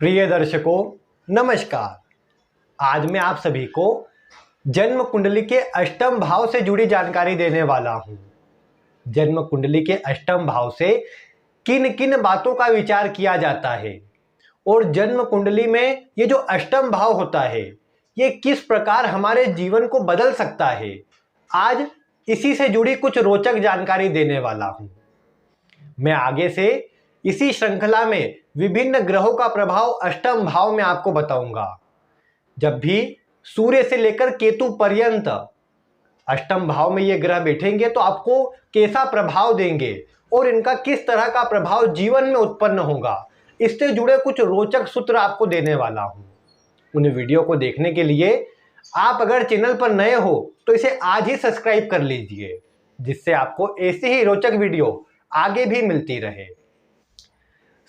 प्रिय दर्शकों, नमस्कार। आज मैं आप सभी को जन्म कुंडली के अष्टम भाव से जुड़ी जानकारी देने वाला हूं। जन्म कुंडली के अष्टम भाव से किन किन बातों का विचार किया जाता है और जन्म कुंडली में ये जो अष्टम भाव होता है ये किस प्रकार हमारे जीवन को बदल सकता है, आज इसी से जुड़ी कुछ रोचक जानकारी देने वाला हूं। मैं आगे से इसी श्रृंखला में विभिन्न ग्रहों का प्रभाव अष्टम भाव में आपको बताऊंगा। जब भी सूर्य से लेकर केतु पर्यंत अष्टम भाव में ये ग्रह बैठेंगे तो आपको कैसा प्रभाव देंगे और इनका किस तरह का प्रभाव जीवन में उत्पन्न होगा, इससे जुड़े कुछ रोचक सूत्र आपको देने वाला हूं। उन वीडियो को देखने के लिए आप अगर चैनल पर नए हो तो इसे आज ही सब्सक्राइब कर लीजिए, जिससे आपको ऐसी ही रोचक वीडियो आगे भी मिलती रहे।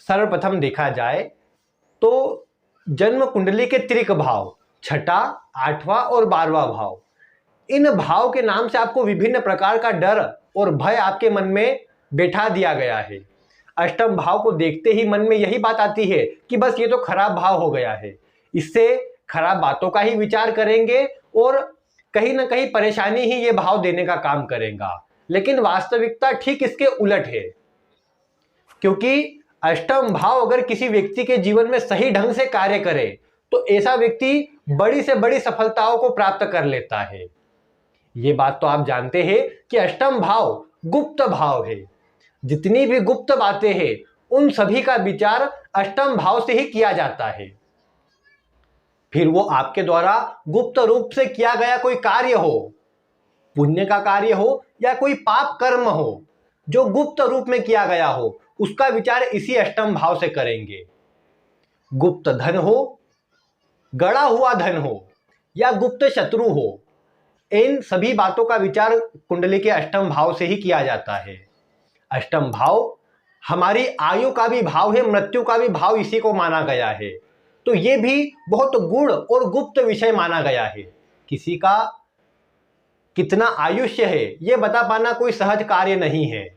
सर्वप्रथम देखा जाए तो जन्म कुंडली के त्रिक भाव छठा, आठवां और 12वां भाव, इन भाव के नाम से आपको विभिन्न प्रकार का डर और भय आपके मन में बैठा दिया गया है। अष्टम भाव को देखते ही मन में यही बात आती है कि बस ये तो खराब भाव हो गया है, इससे खराब बातों का ही विचार करेंगे और कहीं ना कहीं परेशानी ही ये भाव देने का काम करेगा। लेकिन वास्तविकता ठीक इसके उलट है, क्योंकि अष्टम भाव अगर किसी व्यक्ति के जीवन में सही ढंग से कार्य करे तो ऐसा व्यक्ति बड़ी से बड़ी सफलताओं को प्राप्त कर लेता है। ये बात तो आप जानते हैं कि अष्टम भाव गुप्त भाव है। जितनी भी गुप्त बातें हैं उन सभी का विचार अष्टम भाव से ही किया जाता है। फिर वो आपके द्वारा गुप्त रूप से किया गया कोई कार्य हो, पुण्य का कार्य हो या कोई पाप कर्म हो, जो गुप्त रूप में किया गया हो, उसका विचार इसी अष्टम भाव से करेंगे। गुप्त धन हो, गड़ा हुआ धन हो या गुप्त शत्रु हो, इन सभी बातों का विचार कुंडली के अष्टम भाव से ही किया जाता है। अष्टम भाव हमारी आयु का भी भाव है, मृत्यु का भी भाव इसी को माना गया है। तो ये भी बहुत गूढ़ और गुप्त विषय माना गया है। किसी का कितना आयुष्य है ये बता पाना कोई सहज कार्य नहीं है।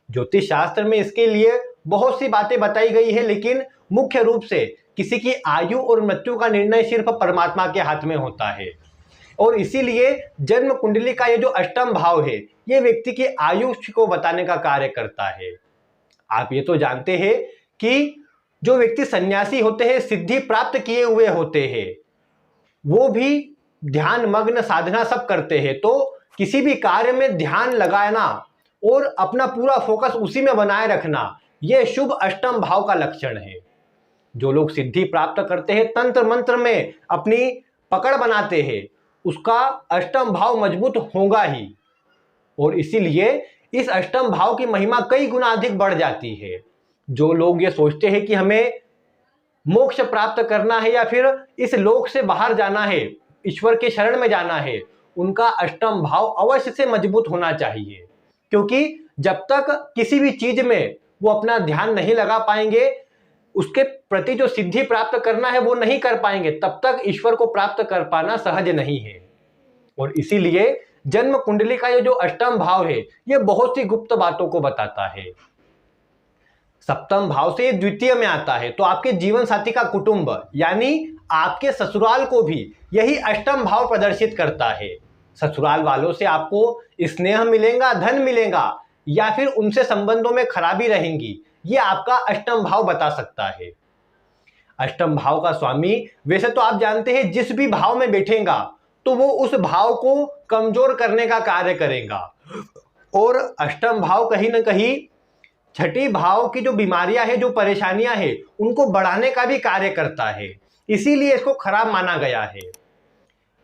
ज्योतिष शास्त्र में इसके लिए बहुत सी बातें बताई गई है, लेकिन मुख्य रूप से किसी की आयु और मृत्यु का निर्णय सिर्फ परमात्मा के हाथ में होता है। और इसीलिए जन्म कुंडली का ये जो अष्टम भाव है ये व्यक्ति की आयुष्य को बताने का कार्य करता है। आप ये तो जानते हैं कि जो व्यक्ति सन्यासी होते हैं, सिद्धि प्राप्त किए हुए होते हैं, वो भी ध्यान मग्न साधना सब करते हैं। तो किसी भी कार्य में ध्यान लगाना और अपना पूरा फोकस उसी में बनाए रखना, यह शुभ अष्टम भाव का लक्षण है। जो लोग सिद्धि प्राप्त करते हैं, तंत्र मंत्र में अपनी पकड़ बनाते हैं, उसका अष्टम भाव मजबूत होगा ही। और इसीलिए इस अष्टम भाव की महिमा कई गुना अधिक बढ़ जाती है। जो लोग ये सोचते हैं कि हमें मोक्ष प्राप्त करना है या फिर इस लोक से बाहर जाना है, ईश्वर के शरण में जाना है, उनका अष्टम भाव अवश्य से मजबूत होना चाहिए। क्योंकि जब तक किसी भी चीज में वो अपना ध्यान नहीं लगा पाएंगे, उसके प्रति जो सिद्धि प्राप्त करना है वो नहीं कर पाएंगे, तब तक ईश्वर को प्राप्त कर पाना सहज नहीं है। और इसीलिए जन्म कुंडली का ये जो अष्टम भाव है ये बहुत सी गुप्त बातों को बताता है। सप्तम भाव से ये द्वितीय में आता है, तो आपके जीवन साथी का कुटुंब यानी आपके ससुराल को भी यही अष्टम भाव प्रदर्शित करता है। ससुराल वालों से आपको स्नेह मिलेगा, धन मिलेगा या फिर उनसे संबंधों में खराबी रहेंगी, ये आपका अष्टम भाव बता सकता है। अष्टम भाव का स्वामी वैसे तो आप जानते हैं जिस भी भाव में बैठेगा तो वो उस भाव को कमजोर करने का कार्य करेगा। और अष्टम भाव कहीं ना कहीं छठी भाव की जो बीमारियां हैं, जो परेशानियां हैं, उनको बढ़ाने का भी कार्य करता है। इसीलिए इसको खराब माना गया है।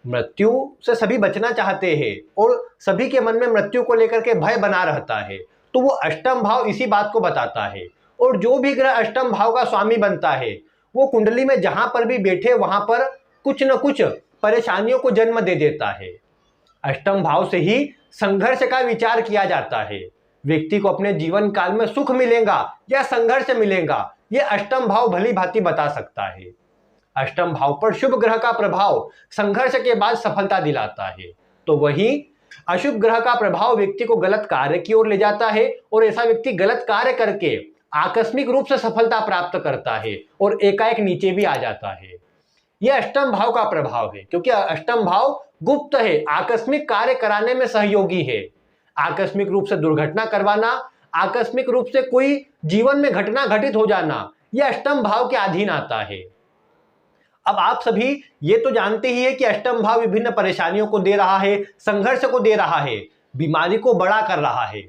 मृत्यु से सभी बचना चाहते हैं और सभी के मन में मृत्यु को लेकर के भय बना रहता है, तो वो अष्टम भाव इसी बात को बताता है। और जो भी ग्रह अष्टम भाव का स्वामी बनता है वो कुंडली में जहां पर भी बैठे वहां पर कुछ न कुछ परेशानियों को जन्म दे देता है। अष्टम भाव से ही संघर्ष का विचार किया जाता है। व्यक्ति को अपने जीवन काल में सुख मिलेगा या संघर्ष मिलेगा, यह अष्टम भाव भली भांति बता सकता है। अष्टम भाव पर शुभ ग्रह का प्रभाव संघर्ष के बाद सफलता दिलाता है, तो वहीं अशुभ ग्रह का प्रभाव व्यक्ति को गलत कार्य की ओर ले जाता है और ऐसा व्यक्ति गलत कार्य करके आकस्मिक रूप से सफलता प्राप्त करता है और एकाएक नीचे भी आ जाता है। यह अष्टम भाव का प्रभाव है, क्योंकि अष्टम भाव गुप्त है, आकस्मिक कार्य कराने में सहयोगी है। आकस्मिक रूप से दुर्घटना करवाना, आकस्मिक रूप से कोई जीवन में घटना घटित हो जाना, यह अष्टम भाव के अधीन आता है। अब आप सभी ये तो जानते ही है कि अष्टम भाव विभिन्न परेशानियों को दे रहा है, संघर्ष को दे रहा है, बीमारी को बड़ा कर रहा है।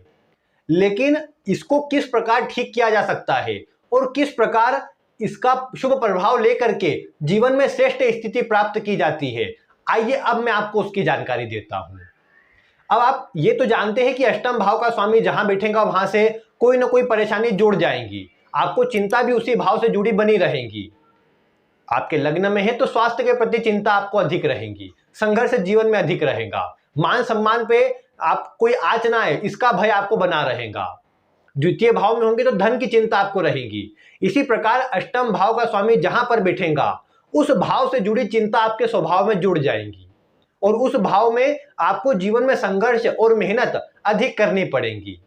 लेकिन इसको किस प्रकार ठीक किया जा सकता है और किस प्रकार इसका शुभ प्रभाव लेकर के जीवन में श्रेष्ठ स्थिति प्राप्त की जाती है, आइए अब मैं आपको उसकी जानकारी देता हूं। अब आप ये तो जानते हैं कि अष्टम भाव का स्वामी जहां बैठेगा वहां से कोई ना कोई परेशानी जुड़ जाएंगी, आपको चिंता भी उसी भाव से जुड़ी बनी रहेगी। आपके लग्न में है तो स्वास्थ्य के प्रति चिंता आपको अधिक रहेगी, संघर्ष जीवन में अधिक रहेगा, मान सम्मान पे आप कोई आँच ना आए इसका भय आपको बना रहेगा। द्वितीय भाव में होंगे तो धन की चिंता आपको रहेगी। इसी प्रकार अष्टम भाव का स्वामी जहां पर बैठेगा उस भाव से जुड़ी चिंता आपके स्वभाव में जुड़ जाएंगी और उस भाव में आपको जीवन में संघर्ष और मेहनत अधिक करनी पड़ेगी।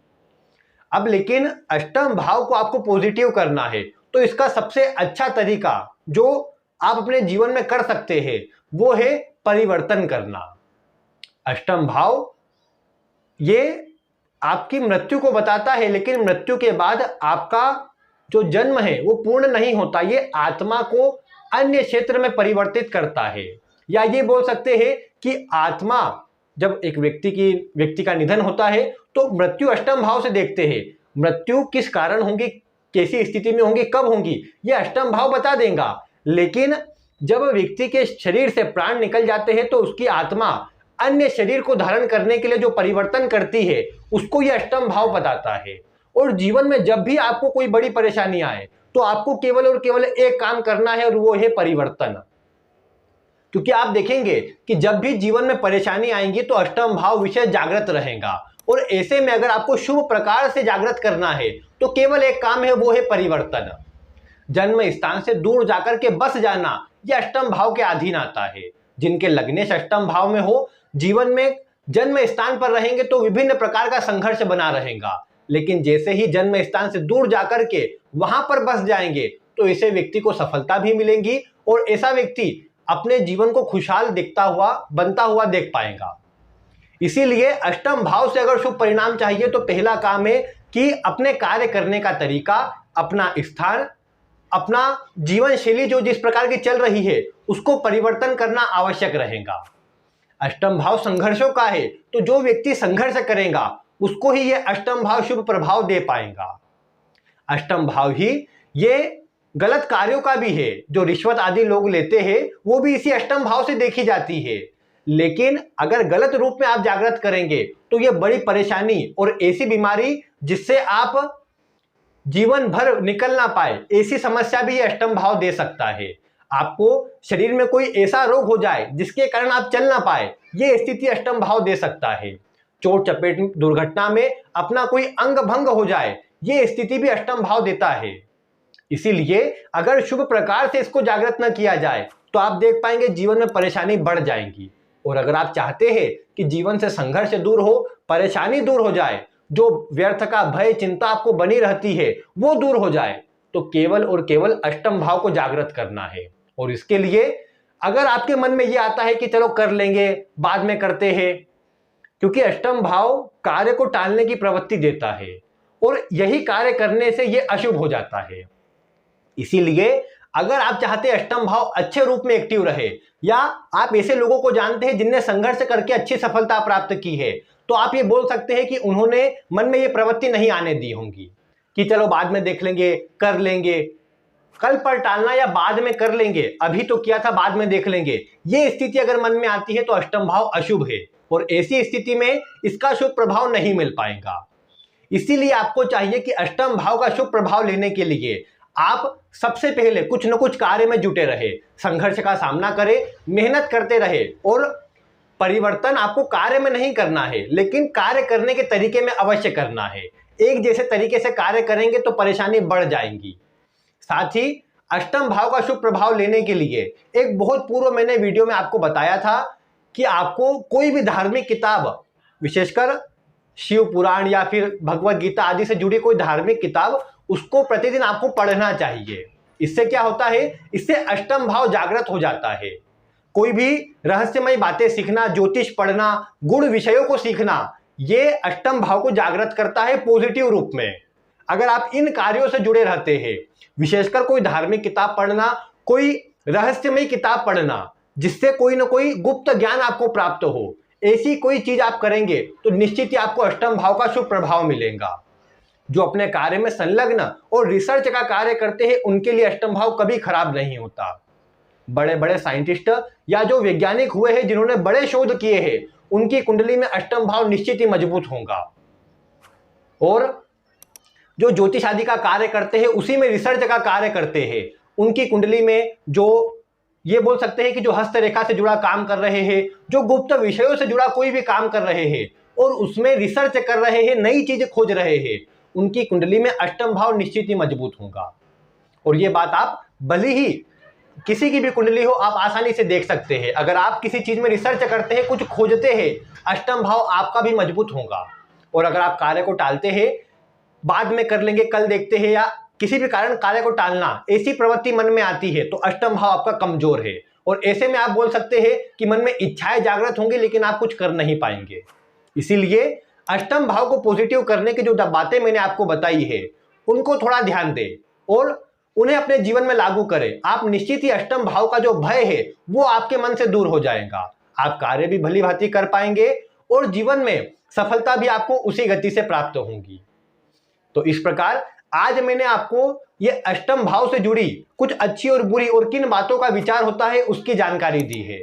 अब लेकिन अष्टम भाव को आपको पॉजिटिव करना है तो इसका सबसे अच्छा तरीका जो आप अपने जीवन में कर सकते हैं वो है परिवर्तन करना। अष्टम भाव ये आपकी मृत्यु को बताता है, लेकिन मृत्यु के बाद आपका जो जन्म है वो पूर्ण नहीं होता, ये आत्मा को अन्य क्षेत्र में परिवर्तित करता है। या ये बोल सकते हैं कि आत्मा जब एक व्यक्ति का निधन होता है तो मृत्यु अष्टम भाव से देखते हैं, मृत्यु किस कारण होंगी, कैसी स्थिति में होंगी, कब होंगी, यह अष्टम भाव बता देगा। लेकिन जब व्यक्ति के शरीर से प्राण निकल जाते हैं तो उसकी आत्मा अन्य शरीर को धारण करने के लिए जो परिवर्तन करती है उसको यह अष्टम भाव बताता है। और जीवन में जब भी आपको कोई बड़ी परेशानी आए तो आपको केवल और केवल एक काम करना है और वो है परिवर्तन। क्योंकि आप देखेंगे कि जब भी जीवन में परेशानी आएंगी तो अष्टम भाव विषय जागृत रहेगा और ऐसे में अगर आपको शुभ प्रकार से जागृत करना है तो केवल एक काम है, वो है परिवर्तन। जन्म स्थान से दूर जाकर के बस जाना यह अष्टम भाव के अधीन आता है। जिनके लग्नेश अष्टम भाव में हो जीवन में जन्म स्थान पर रहेंगे तो विभिन्न प्रकार का संघर्ष बना रहेगा, लेकिन जैसे ही जन्म स्थान से दूर जाकर के वहां पर बस जाएंगे तो ऐसे व्यक्ति को सफलता भी मिलेगी और ऐसा व्यक्ति अपने जीवन को खुशहाल दिखता हुआ बनता हुआ देख पाएगा। इसीलिए अष्टम भाव से अगर शुभ परिणाम चाहिए तो पहला काम है कि अपने कार्य करने का तरीका, अपना स्थान, अपना जीवन शैली जो जिस प्रकार की चल रही है उसको परिवर्तन करना आवश्यक रहेगा। अष्टम भाव संघर्षों का है तो जो व्यक्ति संघर्ष करेगा उसको ही यह अष्टम भाव शुभ प्रभाव दे पाएगा। अष्टम भाव ही ये गलत कार्यों का भी है, जो रिश्वत आदि लोग लेते हैं वो भी इसी अष्टम भाव से देखी जाती है। लेकिन अगर गलत रूप में आप जागृत करेंगे तो यह बड़ी परेशानी और ऐसी बीमारी जिससे आप जीवन भर निकल ना पाए, ऐसी समस्या भी ये अष्टम भाव दे सकता है। आपको शरीर में कोई ऐसा रोग हो जाए जिसके कारण आप चल ना पाए, ये स्थिति अष्टम भाव दे सकता है। चोट चपेट दुर्घटना में अपना कोई अंग भंग हो जाए, ये स्थिति भी अष्टम भाव देता है। इसीलिए अगर शुभ प्रकार से इसको जागृत न किया जाए तो आप देख पाएंगे जीवन में परेशानी बढ़ जाएगी। और अगर आप चाहते हैं कि जीवन से संघर्ष दूर हो, परेशानी दूर हो जाए, जो व्यर्थ का भय चिंता आपको बनी रहती है वो दूर हो जाए, तो केवल और केवल अष्टम भाव को जागृत करना है। और इसके लिए अगर आपके मन में ये आता है कि चलो कर लेंगे, बाद में करते हैं, क्योंकि अष्टम भाव कार्य को टालने की प्रवृत्ति देता है और यही कार्य करने से ये अशुभ हो जाता है। इसीलिए अगर आप चाहते हैं अष्टम भाव अच्छे रूप में एक्टिव रहे, या आप ऐसे लोगों को जानते हैं जिनने संघर्ष करके अच्छी सफलता प्राप्त की है, तो आप ये बोल सकते हैं कि उन्होंने मन में ये प्रवृत्ति नहीं आने दी होंगी कि चलो बाद में देख लेंगे, कर लेंगे, कल पर टालना या बाद में कर लेंगे, अभी तो किया था बाद में देख लेंगे। ये स्थिति अगर मन में आती है तो अष्टम भाव अशुभ है और ऐसी स्थिति में इसका शुभ प्रभाव नहीं मिल पाएगा। इसीलिए आपको चाहिए कि अष्टम भाव का शुभ प्रभाव लेने के लिए आप सबसे पहले कुछ न कुछ कार्य में जुटे रहे, संघर्ष का सामना करें, मेहनत करते रहे। और परिवर्तन आपको कार्य में नहीं करना है, लेकिन कार्य करने के तरीके में अवश्य करना है। एक जैसे तरीके से कार्य करेंगे तो परेशानी बढ़ जाएंगी। साथ ही अष्टम भाव का शुभ प्रभाव लेने के लिए एक बहुत पूर्व मैंने वीडियो में आपको बताया था कि आपको कोई भी धार्मिक किताब, विशेषकर शिव पुराण या फिर भगवत गीता आदि से जुड़ी कोई धार्मिक किताब, उसको प्रतिदिन आपको पढ़ना चाहिए। इससे क्या होता है, इससे अष्टम भाव जागृत हो जाता है। कोई भी रहस्यमय बातें सीखना, ज्योतिष पढ़ना, गुण विषयों को सीखना, ये अष्टम भाव को जागृत करता है पॉजिटिव रूप में। अगर आप इन कार्यों से जुड़े रहते हैं, विशेषकर कोई धार्मिक किताब पढ़ना, कोई रहस्यमय किताब पढ़ना जिससे कोई ना कोई गुप्त ज्ञान आपको प्राप्त हो, ऐसी कोई चीज आप करेंगे तो निश्चित ही आपको अष्टम भाव का शुभ प्रभाव मिलेगा। जो अपने कार्य में संलग्न और रिसर्च का कार्य करते हैं उनके लिए अष्टम भाव कभी खराब नहीं होता। बड़े बड़े साइंटिस्ट या जो वैज्ञानिक हुए हैं जिन्होंने बड़े शोध किए हैं, उनकी कुंडली में अष्टम भाव निश्चित ही मजबूत होगा। और जो ज्योतिष आदि का कार्य करते हैं, उसी में रिसर्च का कार्य करते हैं, उनकी कुंडली में जो ये बोल सकते हैं कि जो हस्तरेखा से जुड़ा काम कर रहे हैं, जो गुप्त विषयों से जुड़ा कोई भी काम कर रहे हैं और उसमें रिसर्च कर रहे हैं, नई चीज खोज रहे हैं, उनकी कुंडली में अष्टम भाव निश्चित ही मजबूत होगा। और ये बात आप भले ही किसी की भी कुंडली हो, आप आसानी से देख सकते हैं। अगर आप किसी चीज में रिसर्च करते हैं, कुछ खोजते हैं, अष्टम भाव आपका भी मजबूत होगा। और अगर आप कार्य को टालते हैं, बाद में कर लेंगे, कल देखते हैं, या किसी भी कारण कार्य को टालना, ऐसी प्रवृत्ति मन में आती है, तो अष्टम भाव आपका कमजोर है। और ऐसे में आप बोल सकते हैं कि मन में इच्छाएं जागृत होंगी लेकिन आप कुछ कर नहीं पाएंगे। इसीलिए अष्टम भाव को पॉजिटिव करने की जो बातें मैंने आपको बताई है, उनको थोड़ा ध्यान दें और उन्हें अपने जीवन में लागू करें। आप निश्चित ही अष्टम भाव का जो भय है वो आपके मन से दूर हो जाएगा। आप कार्य भी भली भांति कर पाएंगे और जीवन में सफलता भी आपको उसी गति से प्राप्त होगी। तो इस प्रकार आज मैंने आपको ये अष्टम भाव से जुड़ी कुछ अच्छी और बुरी और किन बातों का विचार होता है उसकी जानकारी दी है।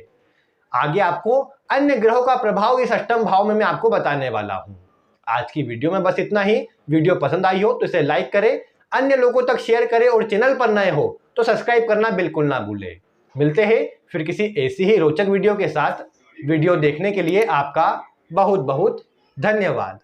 आगे आपको अन्य ग्रहों का प्रभाव इस अष्टम भाव में मैं आपको बताने वाला हूं। आज की वीडियो में बस इतना ही। वीडियो पसंद आई हो तो इसे लाइक करें, अन्य लोगों तक शेयर करें और चैनल पर नए हो तो सब्सक्राइब करना बिल्कुल ना भूलें। मिलते हैं फिर किसी ऐसी ही रोचक वीडियो के साथ। वीडियो देखने के लिए आपका बहुत बहुत धन्यवाद।